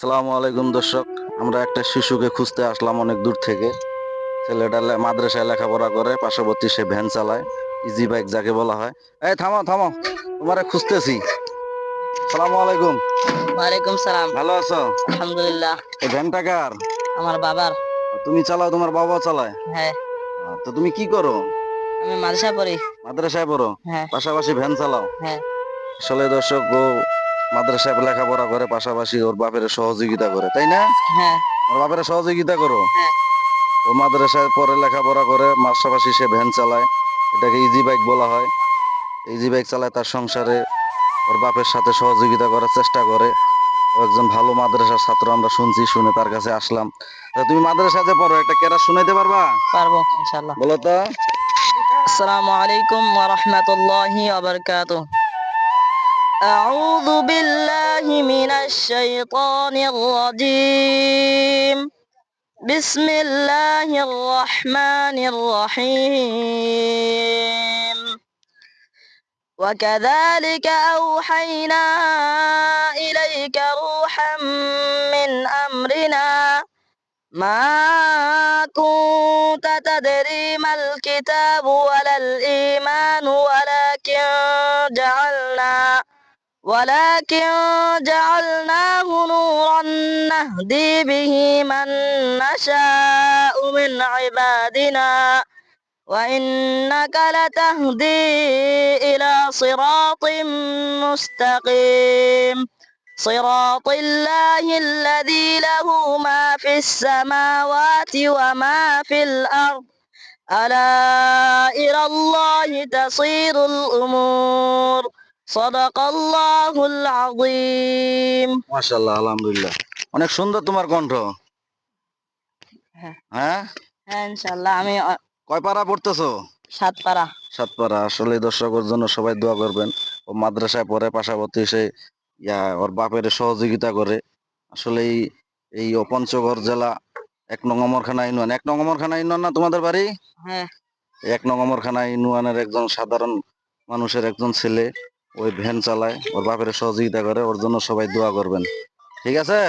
আসসালামু আলাইকুম দর্শক, আমরা একটা শিশুকে খুঁজতে আসলাম অনেক দূর থেকে। ছেলেটা মাদ্রাসায় লেখাপড়া করে, পার্শ্ববর্তী সে ভ্যান চালায়, ইজি বাইক যাকে বলা হয়। এই থামো থামো, তোমারে খুঁজতেছি। আসসালামু আলাইকুম। ওয়ালাইকুম সালাম। ভালো আছো? আলহামদুলিল্লাহ। এই ভ্যানটা কার? আমার বাবার। তুমি চালাও? তোমার বাবা চালায়? হ্যাঁ। তো তুমি কি করো? আমি মাদ্রাসায় পড়ি। মাদ্রাসায় পড়ো, হ্যাঁ। পাশাপাশি ভ্যান চালাও? হ্যাঁ। আসলে দর্শক, ও মাদ্রাসায় লেখাপড়া করে, পাশাপাশি ওর বাপের সহযোগিতা করে, তাই না? হ্যাঁ। ওর বাপের সহযোগিতা করো। হ্যাঁ। ও মাদ্রাসায় পরে লেখাপড়া করে, পাশাপাশি সে ভ্যান চালায়, এটাকে ইজি বাইক বলা হয়। ইজি বাইক চালায়, তার সংসারে ওর বাপের সাথে সহযোগিতা করার চেষ্টা করে। ও একজন ভালো মাদ্রাসার ছাত্র, আমরা শুনছি, শুনে তার কাছে আসলাম। তা তুমি মাদ্রাসায় যে পড়ো, একটা কেরাত শুনাইতে পারবা? পারবো ইনশাআল্লাহ। বলো তো। আসসালামু আলাইকুম ওয়া রাহমাতুল্লাহি ওয়া বারাকাতুহু। আউযু বিল্লাহি মিনাশ শাইতানির রাজীম। বিসমিল্লাহির রহমানির রহিম। وكذلك أوحينا إليك روحا من أمرنا ما كنت تدري ما الكتاب ولا الإيمان ولكن جعلناه نورا نهدي به من نشاء من عبادنا وإنك لتهدي إلى صراط مستقيم صراط الله الذي له ما في السماوات وما في الأرض ألا إلى الله تصير الأمور صدق الله العظيم. মাশাআল্লাহ, আলহামদুলিল্লাহ, অনেক সুন্দর তোমার কণ্ঠ। হ্যাঁ। হ্যাঁ, হ্যাঁ ইনশাআল্লাহ। আমি কয় পারা পড়তেছো? 7 পারা। 7 পারা। আসলে দর্শকের জন্য সবাই দোয়া করবেন। ও মাদ্রাসায় পড়ে, পাশাপাশি সে ওর বাপের সহযোগিতা করে। আসলে এই ও পঞ্চগড় জেলা 1 নং অমরখানা ইউনিয়ন। 1 নং অমরখানা ইউনিয়ন না তোমাদের বাড়ি? হ্যাঁ। 1 নং অমরখানা ইউনিয়নের একজন সাধারণ মানুষের একজন ছেলে। ওই ভ্যান চালায়, ওর বাপের সহযোগিতা করে। ওর জন্য সবাই দোয়া করবেন, ঠিক আছে?